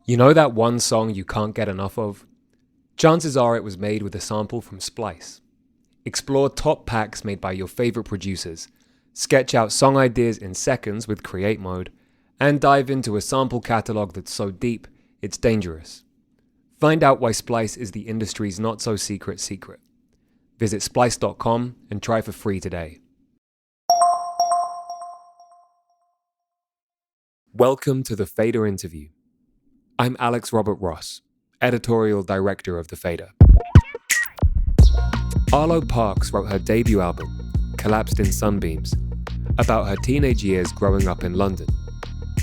You know that one song you can't get enough of? Chances are it was made with a sample from Splice. Explore top packs made by your favorite producers, sketch out song ideas in seconds with Create Mode, and dive into a sample catalog that's so deep, it's dangerous. Find out why Splice is the industry's not so secret secret. Visit splice.com and try for free today. Welcome to the Fader interview. I'm Alex Robert Ross, editorial director of The Fader. Arlo Parks wrote her debut album, Collapsed In Sunbeams, about her teenage years growing up in London,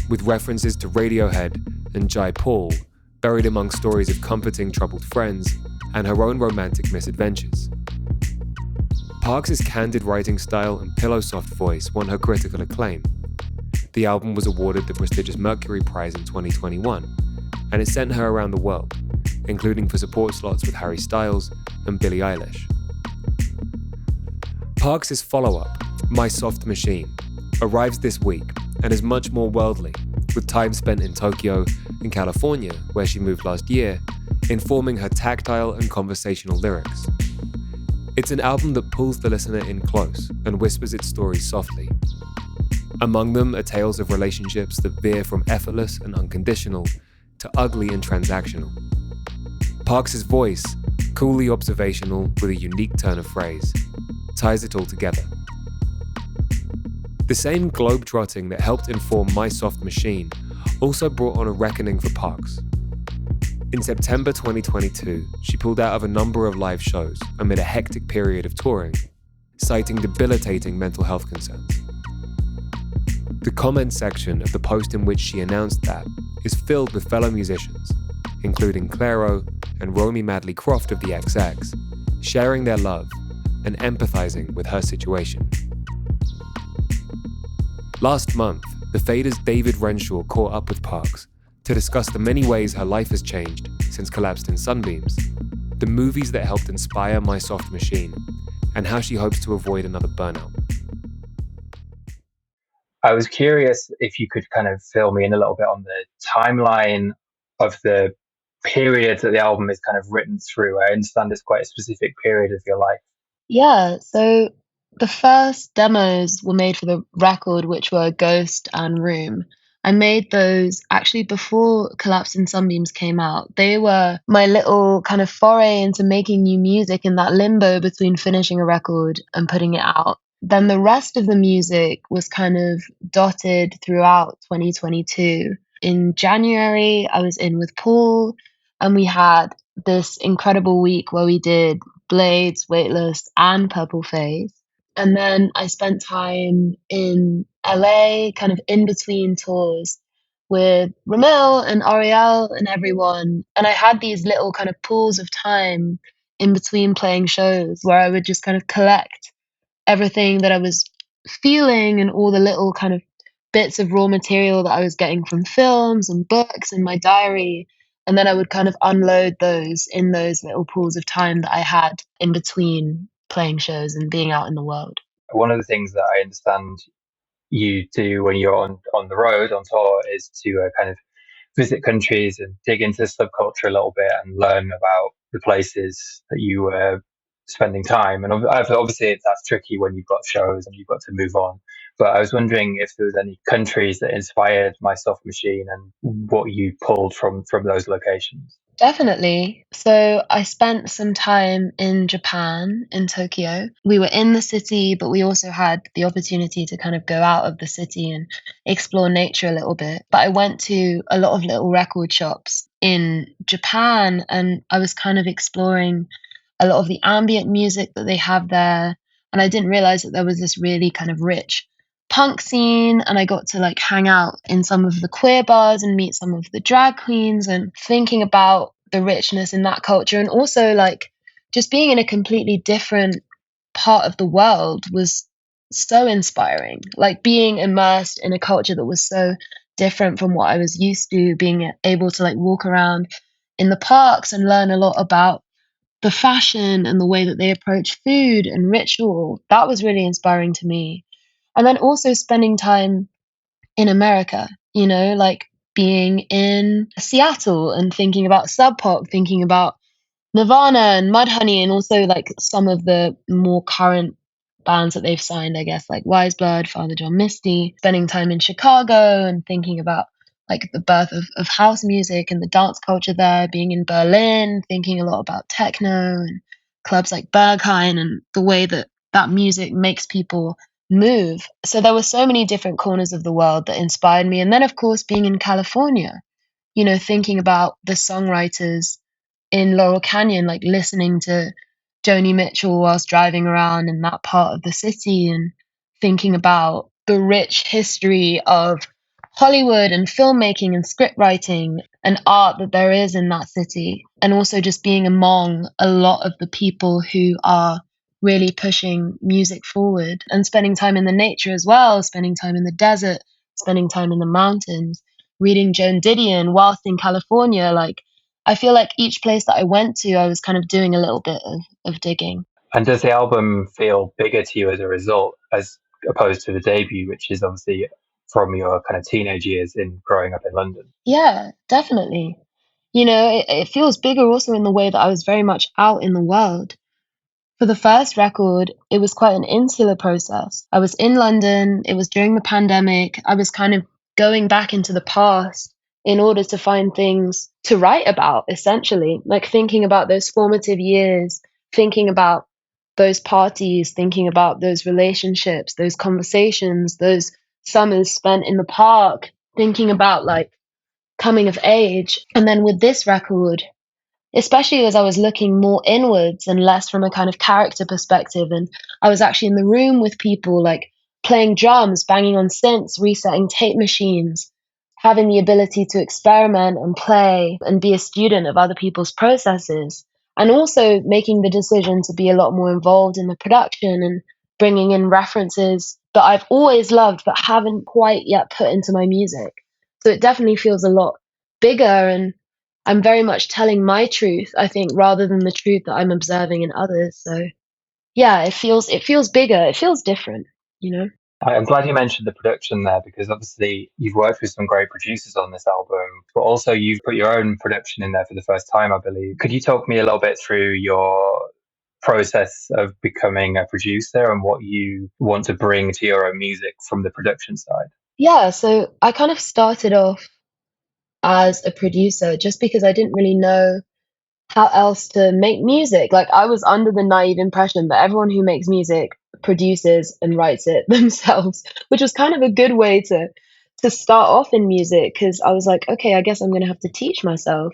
with references to Radiohead and Jai Paul buried among stories of comforting troubled friends and her own romantic misadventures. Parks' candid writing style and pillow-soft voice won her critical acclaim. The album was awarded the prestigious Mercury Prize in 2021, and it sent her around the world, including for support slots with Harry Styles and Billie Eilish. Parks' follow-up, My Soft Machine, arrives this week and is much more worldly, with time spent in Tokyo and California, where she moved last year, informing her tactile and conversational lyrics. It's an album that pulls the listener in close and whispers its story softly. Among them are tales of relationships that veer from effortless and unconditional to ugly and transactional. Parks' voice, coolly observational with a unique turn of phrase, ties it all together. The same globe-trotting that helped inform My Soft Machine also brought on a reckoning for Parks. In September 2022, she pulled out of a number of live shows amid a hectic period of touring, citing debilitating mental health concerns. The comment section of the post in which she announced that is filled with fellow musicians, including Clairo and Romy Madley Croft of the XX, sharing their love and empathizing with her situation. Last month, The Fader's David Renshaw caught up with Parks to discuss the many ways her life has changed since Collapsed in Sunbeams, the movies that helped inspire My Soft Machine, and how she hopes to avoid another burnout. I was curious if you could kind of fill me in a little bit on the timeline of the period that the album is kind of written through. I understand it's quite a specific period of your life. Yeah, so the first demos were made for the record, which were Ghost and Room. I made those actually before Collapse in Sunbeams came out. They were my little kind of foray into making new music in that limbo between finishing a record and putting it out. Then the rest of the music was kind of dotted throughout 2022. In January, I was in with Paul, and we had this incredible week where we did Blades, Weightless, and Purple Phase. And then I spent time in LA, kind of in between tours with Ramil and Ariel and everyone. And I had these little kind of pools of time in between playing shows where I would just kind of collect everything that I was feeling and all the little kind of bits of raw material that I was getting from films and books and my diary. And then I would kind of unload those in those little pools of time that I had in between playing shows and being out in the world. One of the things that I understand you do when you're on the road, on tour, is to kind of visit countries and dig into the subculture a little bit and learn about the places that you were spending time. And obviously that's tricky when you've got shows and you've got to move on. But I was wondering if there was any countries that inspired My Soft Machine and what you pulled from those locations. Definitely. So I spent some time in Japan, in Tokyo. We were in the city, but we also had the opportunity to kind of go out of the city and explore nature a little bit. But I went to a lot of little record shops in Japan, and I was kind of exploring a lot of the ambient music that they have there. And I didn't realize that there was this really kind of rich punk scene, and I got to like hang out in some of the queer bars and meet some of the drag queens, and thinking about the richness in that culture, and also like just being in a completely different part of the world was so inspiring. Like being immersed in a culture that was so different from what I was used to, being able to like walk around in the parks and learn a lot about the fashion and the way that they approach food and ritual. That was really inspiring to me. And then also spending time in America, like being in Seattle and thinking about Sub Pop, thinking about Nirvana and Mudhoney, and also like some of the more current bands that they've signed, I guess, like Wise Blood, Father John Misty, spending time in Chicago and thinking about like the birth of house music and the dance culture there, being in Berlin, thinking a lot about techno and clubs like Berghain and the way that that music makes people move. So there were so many different corners of the world that inspired me. And then, of course, being in California, you know, thinking about the songwriters in Laurel Canyon, like listening to Joni Mitchell whilst driving around in that part of the city and thinking about the rich history of Hollywood and filmmaking and script writing and art that there is in that city. And also just being among a lot of the people who are really pushing music forward and spending time in the nature as well, spending time in the desert, spending time in the mountains, reading Joan Didion whilst in California. Like, I feel like each place that I went to, I was kind of doing a little bit of digging. And does the album feel bigger to you as a result, as opposed to the debut, which is obviously from your kind of teenage years in growing up in London? Yeah, definitely. You know, it feels bigger also in the way that I was very much out in the world. For the first record, it was quite an insular process. I was in London, it was during the pandemic. I was kind of going back into the past in order to find things to write about, essentially, like thinking about those formative years, thinking about those parties, thinking about those relationships, those conversations, those summers spent in the park, thinking about like coming of age. And then with this record, especially as I was looking more inwards and less from a kind of character perspective. And I was actually in the room with people like playing drums, banging on synths, resetting tape machines, having the ability to experiment and play and be a student of other people's processes. And also making the decision to be a lot more involved in the production and bringing in references that I've always loved but haven't quite yet put into my music. So it definitely feels a lot bigger, and I'm very much telling my truth, I think, rather than the truth that I'm observing in others. So yeah, it feels bigger. It feels different, you know? I'm glad you mentioned the production there, because obviously you've worked with some great producers on this album, but also you've put your own production in there for the first time, I believe. Could you talk me a little bit through your process of becoming a producer and what you want to bring to your own music from the production side? Yeah, so I kind of started off as a producer just because I didn't really know how else to make music. Like, I was under the naive impression that everyone who makes music produces and writes it themselves, which was kind of a good way to start off in music, because I was like, okay, I guess I'm going to have to teach myself.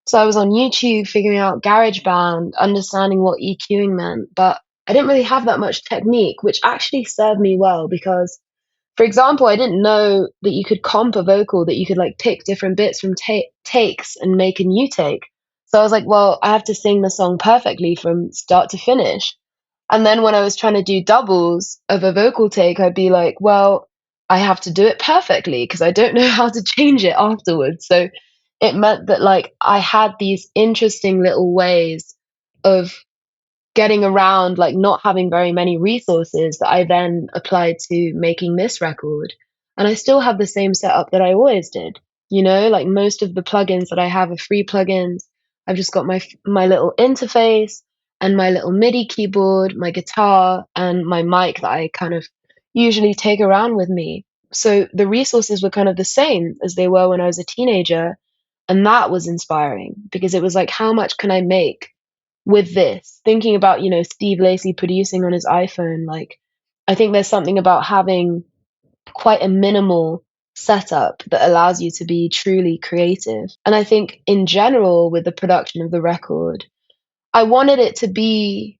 So I was on YouTube figuring out GarageBand, understanding what EQing meant, but I didn't really have that much technique, which actually served me well because, for example, I didn't know that you could comp a vocal, that you could like pick different bits from takes and make a new take. So I was like, well, I have to sing the song perfectly from start to finish. And then when I was trying to do doubles of a vocal take, I'd be like, well, I have to do it perfectly because I don't know how to change it afterwards. So it meant that like I had these interesting little ways of getting around like not having very many resources that I then applied to making this record. And I still have the same setup that I always did. You know, like most of the plugins that I have are free plugins. I've just got my little interface and my little MIDI keyboard, my guitar, and my mic that I kind of usually take around with me. So the resources were kind of the same as they were when I was a teenager. And that was inspiring because it was like, how much can I make with this? Thinking about, you know, Steve Lacy producing on his iPhone, like, I think there's something about having quite a minimal setup that allows you to be truly creative. And I think in general, with the production of the record, I wanted it to be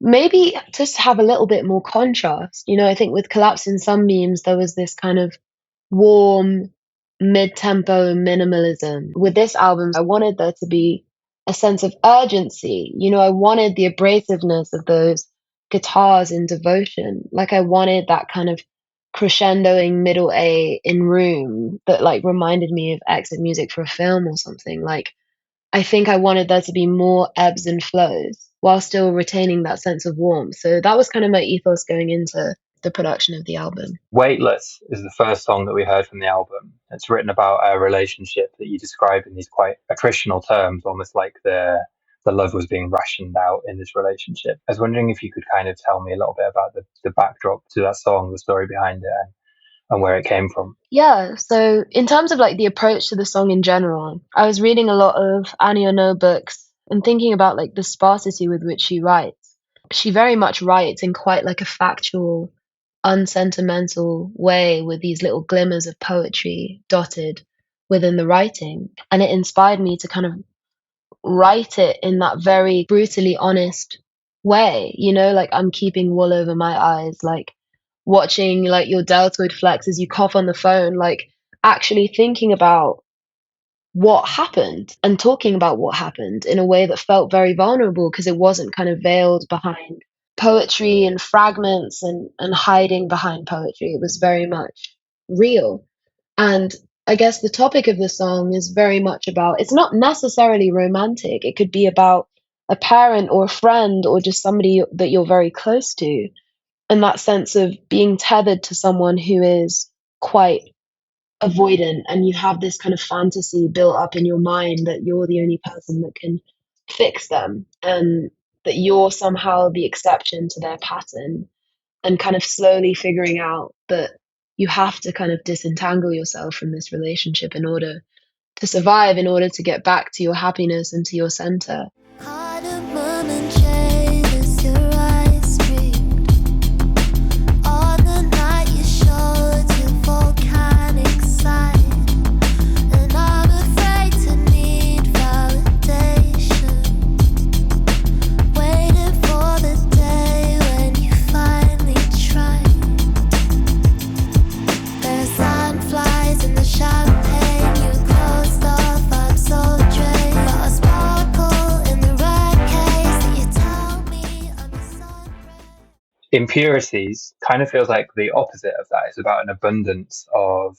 maybe just have a little bit more contrast. You know, I think with Collapsed in Sunbeams, there was this kind of warm, mid-tempo minimalism. With this album, I wanted there to be a sense of urgency. You know, I wanted the abrasiveness of those guitars in Devotion. Like, I wanted that kind of crescendoing middle A in Room that like reminded me of exit music for a film or something. Like, I think I wanted there to be more ebbs and flows while still retaining that sense of warmth. So that was kind of my ethos going into the production of the album. Weightless is the first song that we heard from the album. It's written about a relationship that you describe in these quite attritional terms, almost like the love was being rationed out in this relationship. I was wondering if you could kind of tell me a little bit about the backdrop to that song, the story behind it, and where it came from. Yeah, so in terms of like the approach to the song in general, I was reading a lot of Annie Ernaux books and thinking about like the sparsity with which she writes. She very much writes in quite like a factual, unsentimental way with these little glimmers of poetry dotted within the writing. And it inspired me to kind of write it in that very brutally honest way, you know, like I'm keeping wool over my eyes, like watching like your deltoid flex as you cough on the phone, like actually thinking about what happened and talking about what happened in a way that felt very vulnerable because it wasn't kind of veiled behind poetry and fragments and hiding behind poetry. It was very much real. And I guess the topic of the song is very much about, it's not necessarily romantic. It could be about a parent or a friend or just somebody that you're very close to. And that sense of being tethered to someone who is quite avoidant, and you have this kind of fantasy built up in your mind that you're the only person that can fix them and that you're somehow the exception to their pattern, and kind of slowly figuring out that you have to kind of disentangle yourself from this relationship in order to survive, in order to get back to your happiness and to your center. Impurities kind of feels like the opposite of that. It's about an abundance of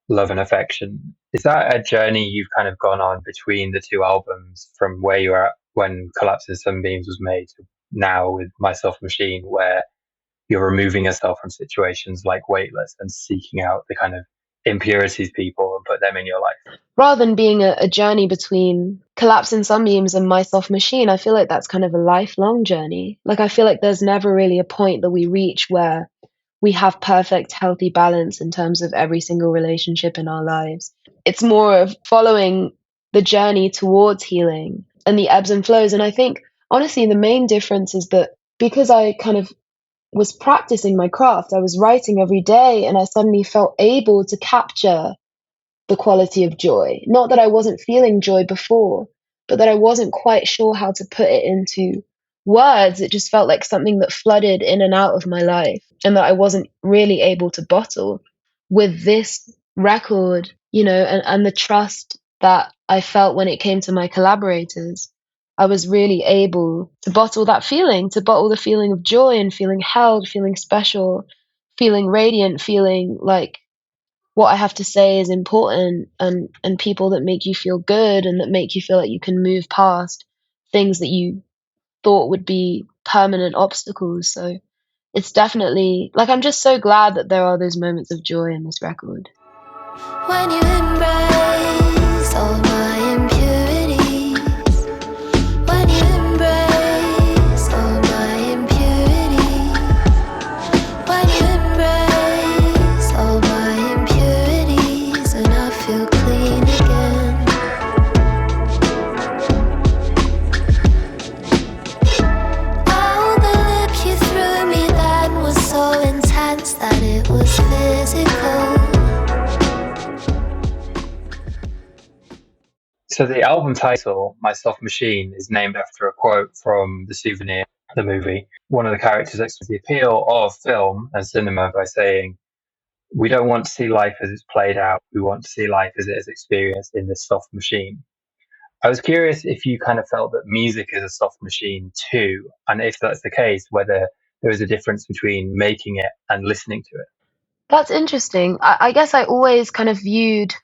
love and affection. Is that a journey you've kind of gone on between the two albums, from where you were at when Collapsed In Sunbeams was made to now with My Soft Machine, where you're removing yourself from situations like Weightless and seeking out the kind of impurities people and put them in your life? Rather than being a journey between Collapsed In Sunbeams and My Soft Machine, I feel like that's kind of a lifelong journey. Like, I feel like there's never really a point that we reach where we have perfect, healthy balance in terms of every single relationship in our lives. It's more of following the journey towards healing and the ebbs and flows. And I think, honestly, the main difference is that because I kind of was practicing my craft, I was writing every day, and I suddenly felt able to capture the quality of joy. Not that I wasn't feeling joy before, but that I wasn't quite sure how to put it into words. It just felt like something that flooded in and out of my life, and that I wasn't really able to bottle. With this record, you know, and the trust that I felt when it came to my collaborators, I was really able to bottle that feeling, to bottle the feeling of joy and feeling held, feeling special, feeling radiant, feeling like what I have to say is important, and people that make you feel good and that make you feel like you can move past things that you thought would be permanent obstacles. So it's definitely like, I'm just so glad that there are those moments of joy in this record. When you embrace all my impurities, when you embrace all my impurities, when you embrace all my impurities, and I feel clean again. Oh, the look you threw me then was so intense that it was physical. So the album title, My Soft Machine, is named after a quote from The Souvenir, the movie. One of the characters expresses the appeal of film and cinema by saying, "We don't want to see life as it's played out. We want to see life as it is experienced in this soft machine." I was curious if you kind of felt that music is a soft machine too, and if that's the case, whether there is a difference between making it and listening to it. That's interesting. I guess I always kind of viewed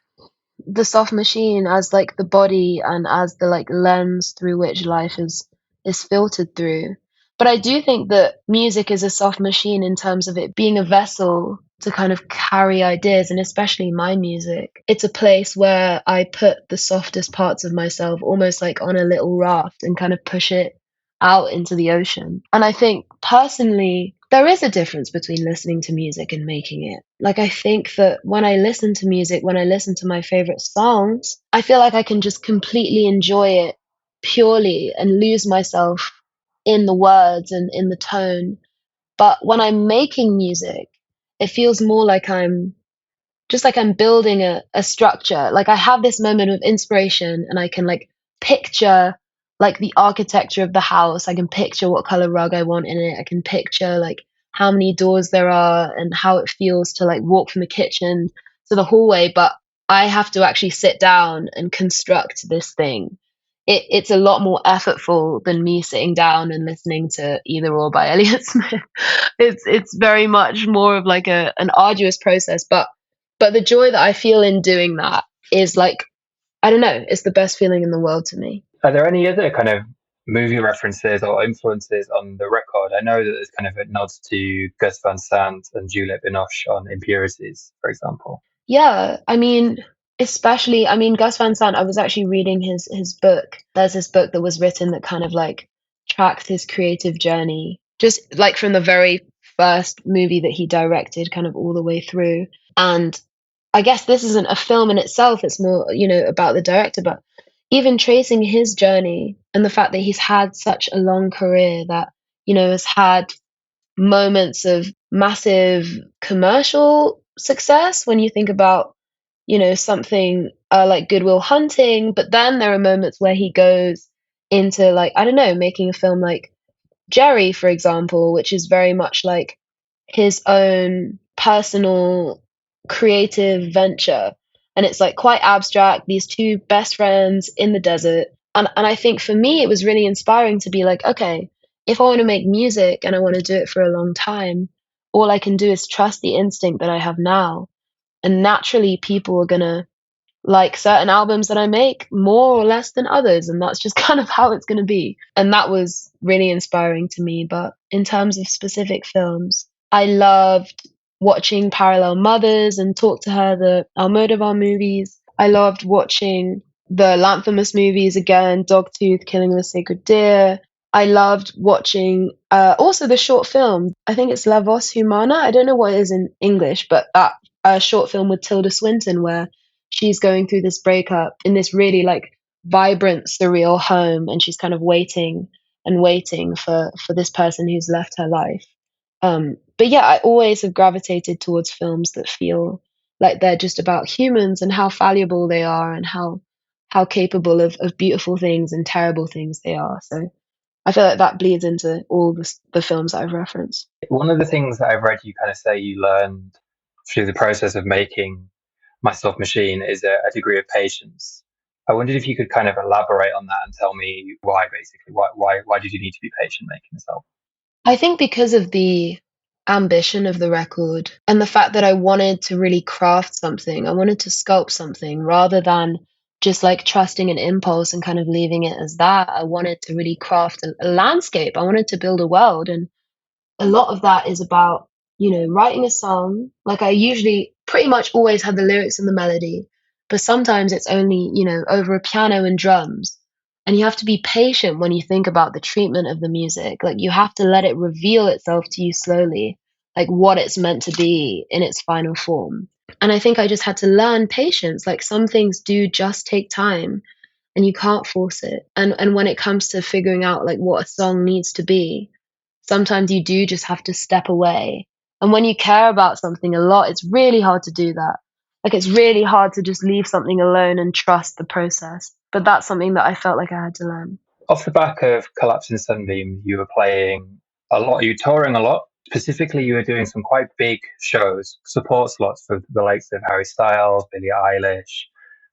the soft machine as like the body and as the like lens through which life is filtered through. But I do think that music is a soft machine in terms of it being a vessel to kind of carry ideas, and especially my music. It's a place where I put the softest parts of myself almost like on a little raft and kind of push it out into the ocean. And I think personally, there is a difference between listening to music and making it. Like, I think that when I listen to music, when I listen to my favorite songs, I feel like I can just completely enjoy it purely and lose myself in the words and in the tone. But when I'm making music, it feels more like I'm just like I'm building a structure. Like I have this moment of inspiration and I can like picture like the architecture of the house. I can picture what color rug I want in it. I can picture like how many doors there are and how it feels to like walk from the kitchen to the hallway. But I have to actually sit down and construct this thing. It's a lot more effortful than me sitting down and listening to Either Or by Elliott Smith. It's very much more of like an arduous process, but the joy that I feel in doing that is like, I don't know, it's the best feeling in the world to me. Are there any other kind of movie references or influences on the record? I know that there's kind of a nods to Gus Van Sant and Juliette Binoche on Impurities, for example. Yeah, I mean, especially, I mean, Gus Van Sant, I was actually reading his book. There's this book that was written that kind of like tracks his creative journey, just like from the very first movie that he directed, kind of all the way through. And I guess this isn't a film in itself, it's more, you know, about the director, but even tracing his journey and the fact that he's had such a long career that, you know, has had moments of massive commercial success when you think about, you know, something like Good Will Hunting, but then there are moments where he goes into like, I don't know, making a film like Jerry, for example, which is very much like his own personal creative venture. And it's like quite abstract, these two best friends in the desert. And I think for me, it was really inspiring to be like, okay, if I want to make music and I want to do it for a long time, all I can do is trust the instinct that I have now. And naturally, people are going to like certain albums that I make more or less than others, and that's just kind of how it's going to be. And that was really inspiring to me. But in terms of specific films, I loved watching Parallel Mothers and Talk to Her, the Almodovar movies. I loved watching the Lanthimos movies again, Dogtooth, Killing of a Sacred Deer. I loved watching also the short film. I think it's La Voz Humana. I don't know what it is in English, but that short film with Tilda Swinton where she's going through this breakup in this really like vibrant, surreal home, and she's kind of waiting and waiting for this person who's left her life. But yeah, I always have gravitated towards films that feel like they're just about humans and how valuable they are and how capable of beautiful things and terrible things they are. So I feel like that bleeds into all the films that I've referenced. One of the things that I've read you kind of say you learned through the process of making My Soft Machine is a degree of patience. I wondered if you could kind of elaborate on that and tell me why, basically. Why did you need to be patient making this album? I think because of the ambition of the record and the fact that I wanted to really craft something, I wanted to sculpt something rather than just like trusting an impulse and kind of leaving it as that. I wanted to really craft a landscape. I wanted to build a world. And a lot of that is about, you know, writing a song. Like I usually pretty much always have the lyrics and the melody, but sometimes it's only, you know, over a piano and drums. And you have to be patient when you think about the treatment of the music. Like you have to let it reveal itself to you slowly, like what it's meant to be in its final form. And I think I just had to learn patience. Like some things do just take time and you can't force it. And when it comes to figuring out like what a song needs to be, sometimes you do just have to step away. And when you care about something a lot, it's really hard to do that. Like it's really hard to just leave something alone and trust the process. But that's something that I felt like I had to learn. Off the back of Collapsed In Sunbeams, you were playing a lot, you were touring a lot. Specifically, you were doing some quite big shows, support slots for the likes of Harry Styles, Billie Eilish,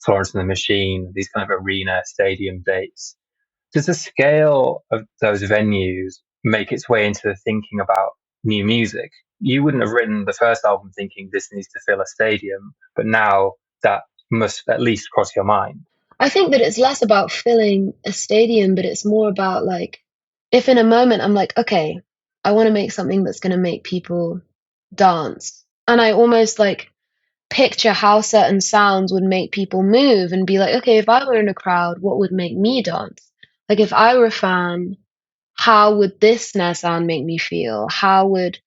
Florence and the Machine, these kind of arena stadium dates. Does the scale of those venues make its way into the thinking about new music? You wouldn't have written the first album thinking this needs to fill a stadium, but now that must at least cross your mind. I think that it's less about filling a stadium, but it's more about like if in a moment I'm like, okay, I want to make something that's going to make people dance, and I almost like picture how certain sounds would make people move and be like, okay, if I were in a crowd, what would make me dance? Like if I were a fan, how would this snare sound make me feel? How would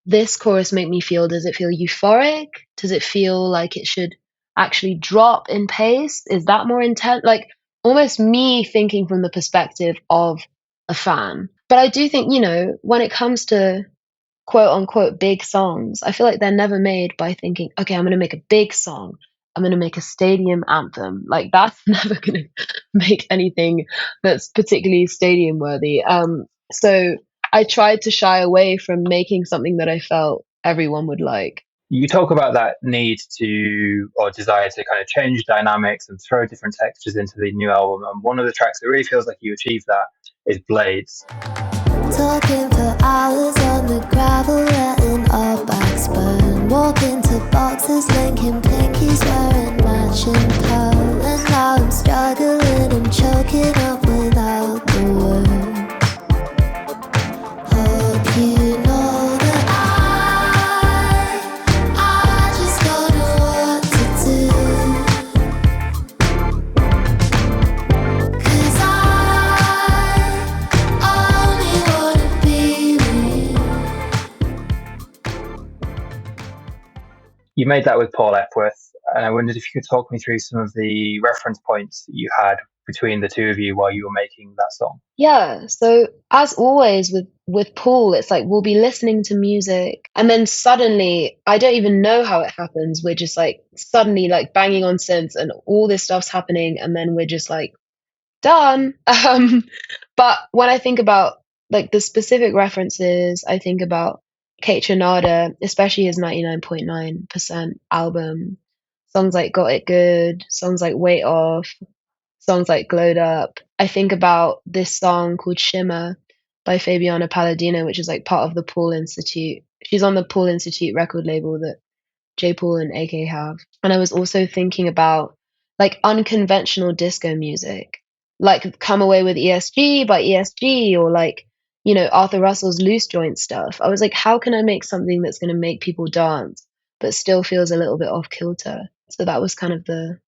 this chorus make me feel? Does it feel euphoric? Does it feel like it should actually drop in pace? Is that more intense? Like almost me thinking from the perspective of a fan. But I do think, when it comes to quote unquote big songs, I feel like they're never made by thinking, okay, I'm going to make a big song. I'm going to make a stadium anthem. Like that's never going to make anything that's particularly stadium worthy. So I tried to shy away from making something that I felt everyone would like. You talk about that need to, or desire to kind of change dynamics and throw different textures into the new album. And one of the tracks that really feels like you achieved that is Blades. Talking for hours on the gravel, letting our backs burn. Walking to boxes, linking pinkies, wearing matching pearl. And now I'm struggling and choking up without the words. Hope you know that I just don't know what to do. 'Cause I only wanna be with You made that with Paul Epworth, and I wondered if you could talk me through some of the reference points that you had between the two of you while you were making that song. Yeah, so as always with Paul, it's like we'll be listening to music and then suddenly, I don't even know how it happens. We're just like suddenly like banging on synths and all this stuff's happening and then we're just like done. But when I think about like the specific references, I think about Kate Trinada, especially his 99.9% album. Songs like Got It Good, songs like Weight Off, songs like Glowed Up. I think about this song called Shimmer by Fabiana Palladino, which is like part of the Paul Institute. She's on the Paul Institute record label that J. Paul and AK have. And I was also thinking about like unconventional disco music, like Come Away with ESG by ESG, or like, Arthur Russell's Loose Joint stuff. I was like, how can I make something that's going to make people dance, but still feels a little bit off kilter? So that was kind of the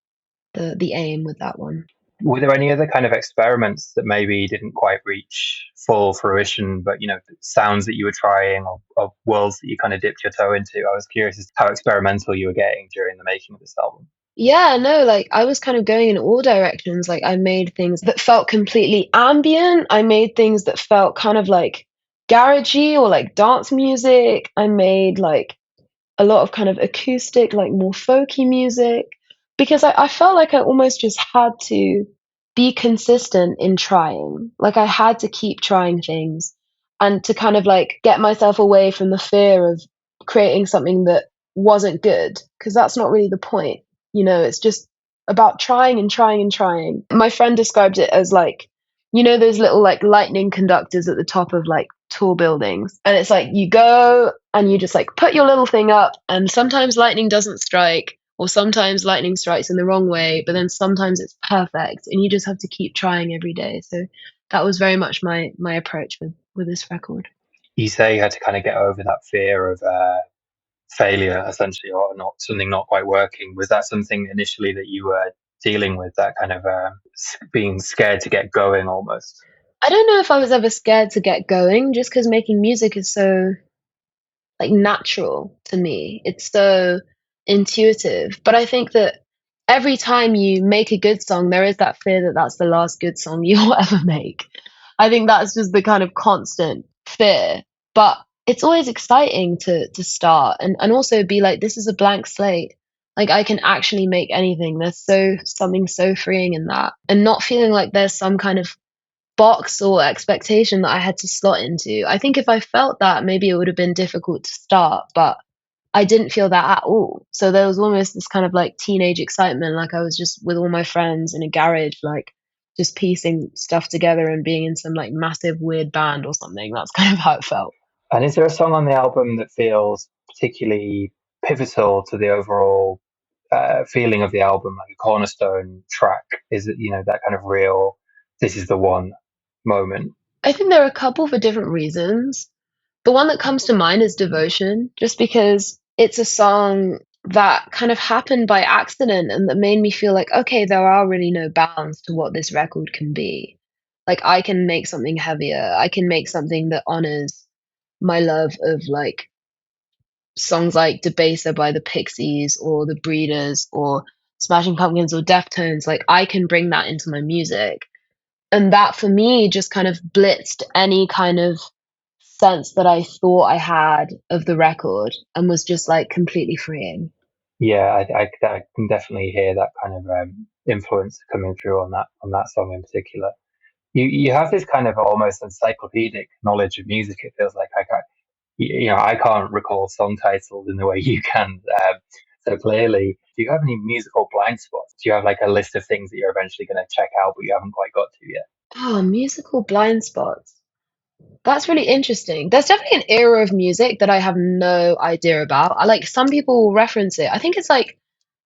aim with that one. Were there any other kind of experiments that maybe didn't quite reach full fruition, but sounds that you were trying, or worlds that you kind of dipped your toe into? I was curious as to how experimental you were getting during the making of this album. Yeah, no, like I was kind of going in all directions. Like I made things that felt completely ambient. I made things that felt kind of like garagey or like dance music. I made like a lot of kind of acoustic, like more folky music, because I felt like I almost just had to be consistent in trying. Like I had to keep trying things and to kind of like get myself away from the fear of creating something that wasn't good, because that's not really the point. It's just about trying and trying and trying. My friend described it as like, those little like lightning conductors at the top of like tall buildings. And it's like you go and you just like put your little thing up, and sometimes lightning doesn't strike, or sometimes lightning strikes in the wrong way, but then sometimes it's perfect, and you just have to keep trying every day. So that was very much my approach with this record. You say you had to kind of get over that fear of failure, essentially, or something not quite working. Was that something initially that you were dealing with, that kind of being scared to get going almost? I don't know if I was ever scared to get going, just because making music is so like natural to me. It's so intuitive. But I think that every time you make a good song, there is that fear that that's the last good song you'll ever make. I think that's just the kind of constant fear. But it's always exciting to start and also be like, this is a blank slate. Like I can actually make anything. There's something so freeing in that. And not feeling like there's some kind of box or expectation that I had to slot into. I think if I felt that, maybe it would have been difficult to start, but I didn't feel that at all. So there was almost this kind of like teenage excitement, like I was just with all my friends in a garage, like just piecing stuff together and being in some like massive weird band or something. That's kind of how it felt. And is there a song on the album that feels particularly pivotal to the overall feeling of the album, like a cornerstone track? Is it, that kind of real, this is the one moment? I think there are a couple for different reasons. The one that comes to mind is Devotion, just because it's a song that kind of happened by accident and that made me feel like, okay, there are really no bounds to what this record can be. Like, I can make something heavier, I can make something that honors my love of like songs like Debaser by the Pixies or the Breeders or Smashing Pumpkins or Deftones. Like, I can bring that into my music. And that for me just kind of blitzed any kind of sense that I thought I had of the record and was just like completely freeing. Yeah, I can definitely hear that kind of influence coming through on that song in particular. You have this kind of almost encyclopedic knowledge of music. It feels like I can't recall song titles in the way you can. So clearly, do you have any musical blind spots? Do you have like a list of things that you're eventually going to check out, but you haven't quite got to yet? Oh, musical blind spots. That's really interesting. There's definitely an era of music that I have no idea about. I like some people will reference it. I think it's like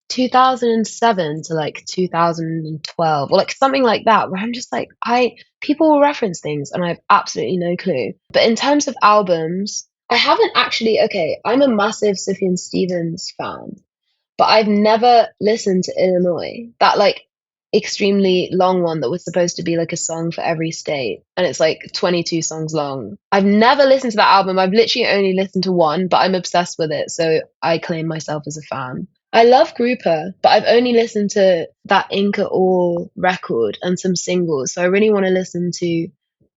2007 to like 2012 or like something like that where I'm just like I people will reference things and I have absolutely no clue. But in terms of albums, I haven't actually okay, I'm a massive Sufjan Stevens fan. But I've never listened to Illinois, that like extremely long one that was supposed to be like a song for every state. And it's like 22 songs long. I've never listened to that album. I've literally only listened to one, but I'm obsessed with it. So I claim myself as a fan. I love Grouper, but I've only listened to that Inca All record and some singles. So I really want to listen to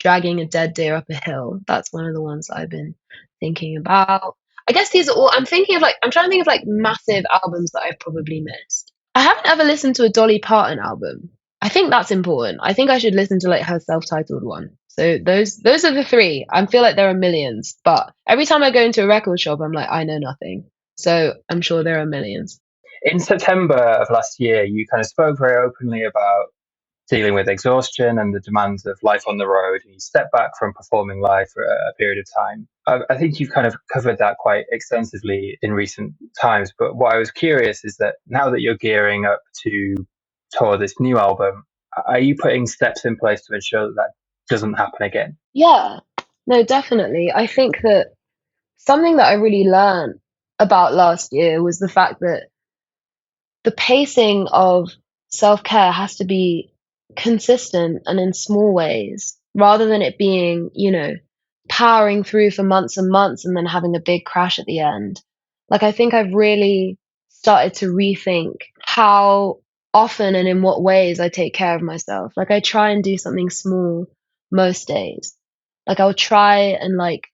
Dragging a Dead Deer Up a Hill. That's one of the ones I've been thinking about. I guess these are all I'm thinking of like I'm trying to think of like massive albums that I've probably missed. I haven't ever listened to a Dolly Parton album. I think that's important. I think I should listen to like her self-titled one. So those are the three. I feel like there are millions, but every time I go into a record shop, I'm like, I know nothing. So I'm sure there are millions. In September of last year, you kind of spoke very openly about dealing with exhaustion and the demands of life on the road, and you step back from performing live for a period of time. I think you've kind of covered that quite extensively in recent times. But what I was curious is that now that you're gearing up to tour this new album, are you putting steps in place to ensure that that doesn't happen again? Yeah, no, definitely. I think that something that I really learned about last year was the fact that the pacing of self-care has to be consistent and in small ways rather than it being, powering through for months and months and then having a big crash at the end. Like, I think I've really started to rethink how often and in what ways I take care of myself. Like, I try and do something small most days. Like, I'll try and like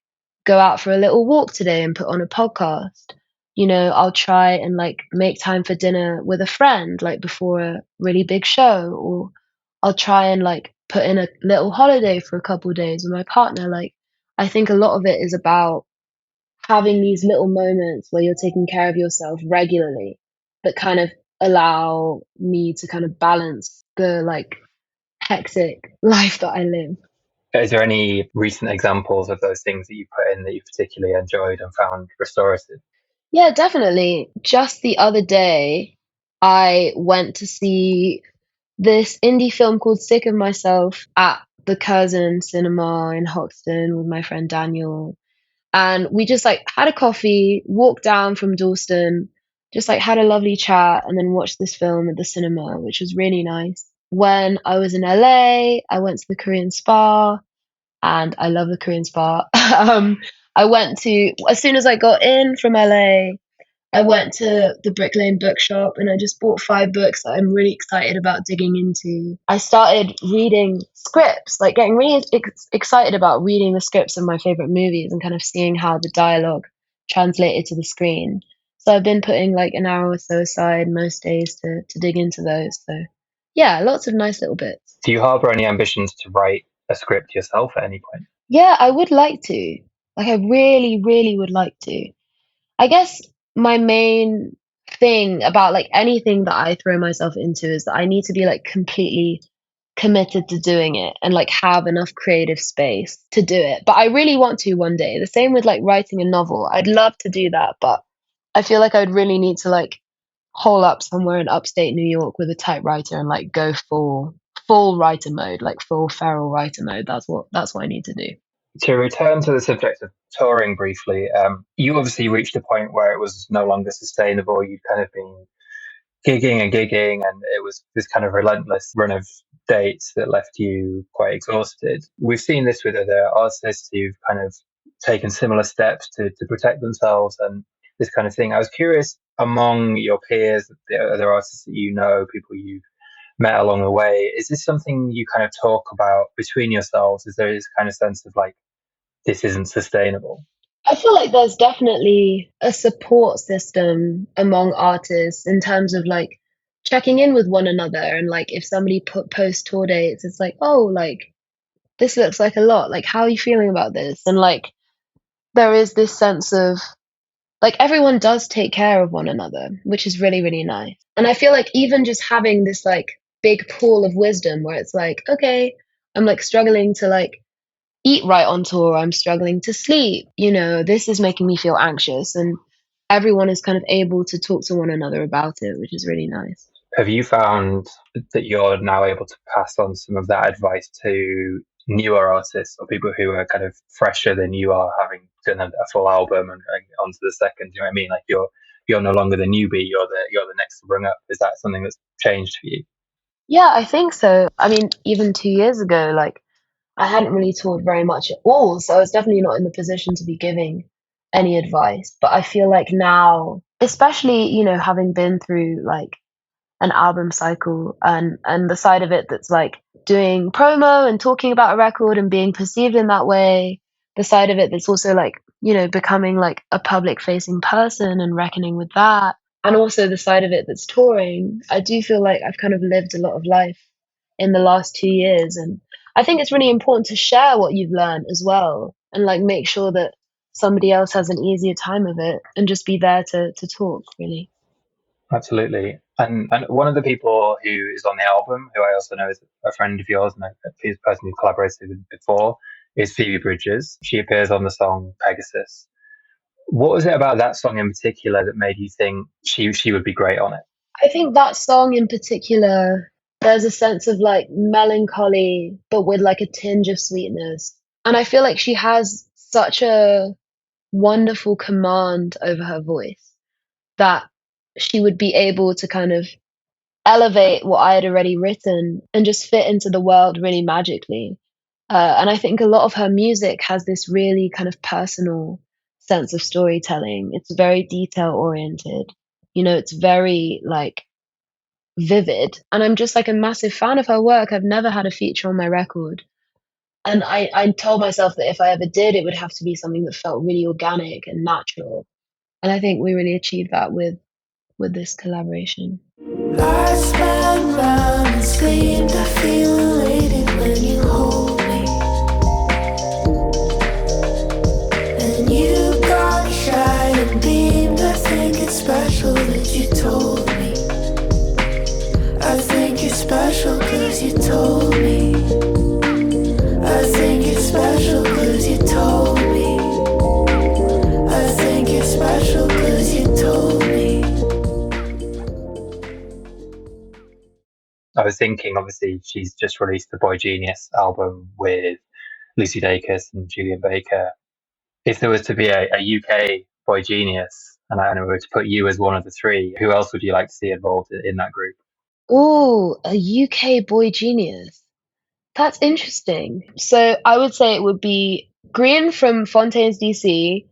go out for a little walk today and put on a podcast. I'll try and like make time for dinner with a friend, like before a really big show, or I'll try and like put in a little holiday for a couple of days with my partner. Like, I think a lot of it is about having these little moments where you're taking care of yourself regularly that kind of allow me to kind of balance the like hectic life that I live. Is there any recent examples of those things that you put in that you particularly enjoyed and found restorative? Yeah, definitely. Just the other day, I went to see this indie film called Sick of Myself at the Curzon Cinema in Hoxton with my friend Daniel. And we just like had a coffee, walked down from Dalston, just like had a lovely chat, and then watched this film at the cinema, which was really nice. When I was in LA, I went to the Korean Spa, and I love the Korean Spa. I went to, as soon as I got in from LA, I went to the Brick Lane bookshop and I just bought 5 books that I'm really excited about digging into. I started reading scripts, like getting really excited about reading the scripts of my favorite movies and kind of seeing how the dialogue translated to the screen. So I've been putting like an hour or so aside most days to dig into those. So yeah, lots of nice little bits. Do you harbor any ambitions to write a script yourself at any point? Yeah, I would like to. Like, I really, really would like to. I guess my main thing about like anything that I throw myself into is that I need to be like completely committed to doing it and like have enough creative space to do it. But I really want to one day. The same with like writing a novel. I'd love to do that, but I feel like I'd really need to like hole up somewhere in upstate New York with a typewriter and like go full writer mode, like full feral writer mode. That's what I need to do. To return to the subject of touring briefly, you obviously reached a point where it was no longer sustainable. You'd kind of been gigging and gigging, and it was this kind of relentless run of dates that left you quite exhausted. We've seen this with other artists who've kind of taken similar steps to protect themselves and this kind of thing. I was curious, among your peers, the other artists that you know, people you've met along the way, is this something you kind of talk about between yourselves? Is there this kind of sense of like, this isn't sustainable? I feel like there's definitely a support system among artists in terms of like checking in with one another, and like if somebody post tour dates, it's like, oh, like this looks like a lot. Like, how are you feeling about this? And like there is this sense of like everyone does take care of one another, which is really, really nice. And I feel like even just having this like big pool of wisdom where it's like, okay, I'm like struggling to like eat right on tour, I'm struggling to sleep, this is making me feel anxious. And everyone is kind of able to talk to one another about it, which is really nice. Have you found that you're now able to pass on some of that advice to newer artists or people who are kind of fresher than you are, having done a full album and onto the second? Do you know what I mean? Like you're no longer the newbie, you're the next rung up. Is that something that's changed for you? Yeah, I think so. I mean, even 2 years ago, like I hadn't really toured very much at all, so I was definitely not in the position to be giving any advice. But I feel like now, especially, having been through like an album cycle and the side of it that's like doing promo and talking about a record and being perceived in that way, the side of it that's also like, becoming like a public facing person and reckoning with that, and also the side of it that's touring, I do feel like I've kind of lived a lot of life in the last 2 years. And I think it's really important to share what you've learned as well, and like make sure that somebody else has an easier time of it, and just be there to talk, really. Absolutely. And one of the people who is on the album, who I also know is a friend of yours and a person who collaborated with before, is Phoebe Bridgers. She appears on the song Pegasus. What was it about that song in particular that made you think she would be great on it? I think that song in particular, there's a sense of like melancholy, but with like a tinge of sweetness. And I feel like she has such a wonderful command over her voice that she would be able to kind of elevate what I had already written and just fit into the world really magically. And I think a lot of her music has this really kind of personal sense of storytelling. It's very detail oriented. It's very like vivid. And I'm just like a massive fan of her work. I've never had a feature on my record. And I told myself that if I ever did, it would have to be something that felt really organic and natural. And I think we really achieved that with this collaboration. I spun round and screamed, I feel elated when you hold me. And you got shy and beamed, I think it's special that you told me. I think you're special cause you told me. I think you're special cause you told me. I think you're special cause you told me. I was thinking, obviously, she's just released the Boy Genius album with Lucy Dacus and Julian Baker. If there was to be a UK Boy Genius, and I were to put you as one of the three, who else would you like to see involved in that group? Oh, a UK boy genius. That's interesting. So I would say it would be Green from Fontaines DC,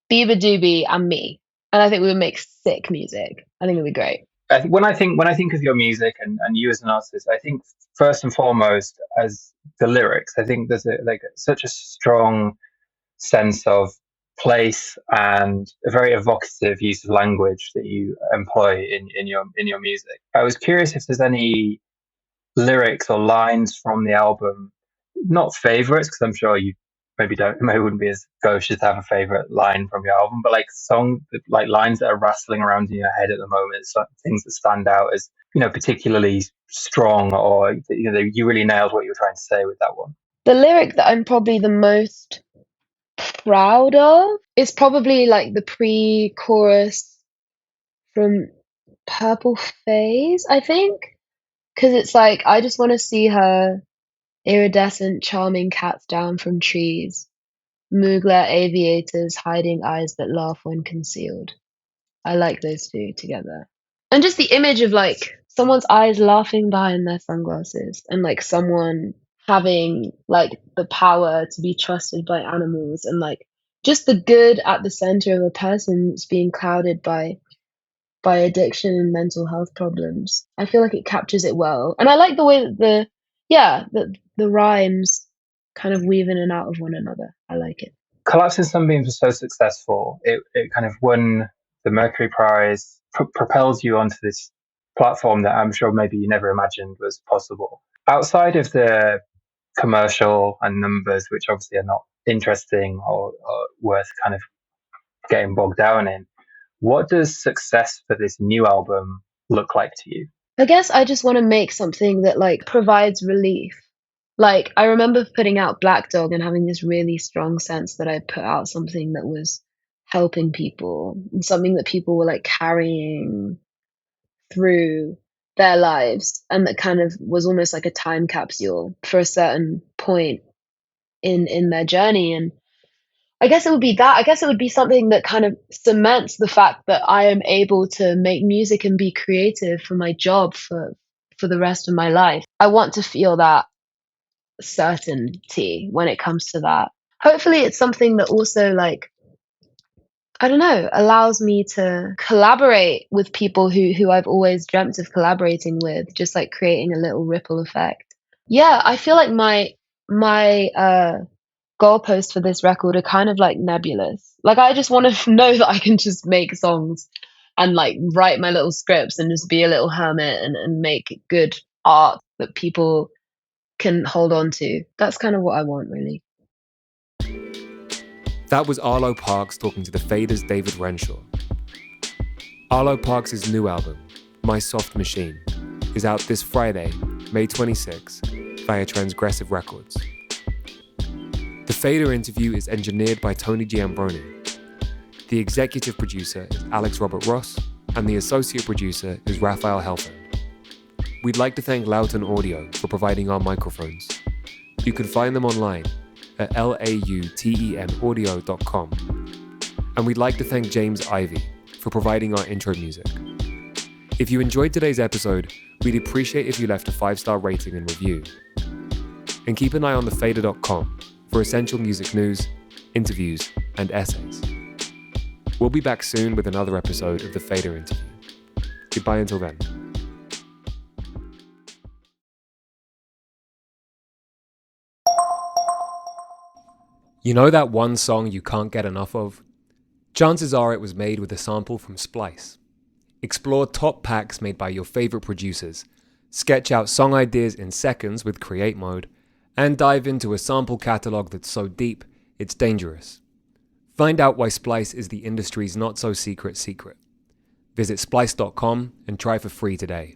Bieber Doobie, and me. And I think we would make sick music. I think it would be great. When I think of your music and you as an artist, I think first and foremost as the lyrics. I think there's such a strong sense of place and a very evocative use of language that you employ in your music. I was curious if there's any lyrics or lines from the album, not favorites, because I'm sure you maybe wouldn't be as gauche as to have a favorite line from your album, but like lines that are rattling around in your head at the moment, so things that stand out as particularly strong, or you really nailed what you were trying to say with that one. The lyric that I'm probably the most proud of is probably like the pre-chorus from Purple Phase, I think. Because it's like, I just want to see her iridescent, charming cats down from trees, Mugler aviators hiding eyes that laugh when concealed. I like those two together. And just the image of like someone's eyes laughing behind their sunglasses and like someone having like the power to be trusted by animals and like just the good at the center of a person that's being clouded by addiction and mental health problems. I feel like it captures it well. And I like the way that the rhymes kind of weave in and out of one another. I like it. Collapsed In Sunbeams was so successful. It kind of won the Mercury Prize, propels you onto this platform that I'm sure maybe you never imagined was possible. Outside of the commercial and numbers, which obviously are not interesting or worth kind of getting bogged down in, what does success for this new album look like to you? I guess I just want to make something that like provides relief. Like I remember putting out Black Dog and having this really strong sense that I put out something that was helping people and something that people were like carrying through their lives and that kind of was almost like a time capsule for a certain point in their journey. And I guess it would be that. I guess it would be something that kind of cements the fact that I am able to make music and be creative for my job for the rest of my life. I want to feel that certainty when it comes to that. Hopefully it's something that also like I don't know, allows me to collaborate with people who I've always dreamt of collaborating with, just like creating a little ripple effect. Yeah, I feel like my goalposts for this record are kind of like nebulous. Like I just want to know that I can just make songs and like write my little scripts and just be a little hermit and make good art that people can hold on to. That's kind of what I want, really. That was Arlo Parks talking to the Faders' David Renshaw. Arlo Parks' new album, My Soft Machine, is out this Friday, May 26, via Transgressive Records. The Fader interview is engineered by Tony Giambroni. The executive producer is Alex Robert Ross, and the associate producer is Raphael Helfand. We'd like to thank Loughton Audio for providing our microphones. You can find them online at lautenaudio.com. And we'd like to thank James Ivey for providing our intro music. If you enjoyed today's episode, we'd appreciate if you left a 5-star rating and review. And keep an eye on thefader.com for essential music news, interviews, and essays. We'll be back soon with another episode of The Fader Interview. Goodbye until then. You know that one song you can't get enough of? Chances are it was made with a sample from Splice. Explore top packs made by your favorite producers, sketch out song ideas in seconds with Create Mode, and dive into a sample catalog that's so deep, it's dangerous. Find out why Splice is the industry's not-so-secret secret. Visit splice.com and try for free today.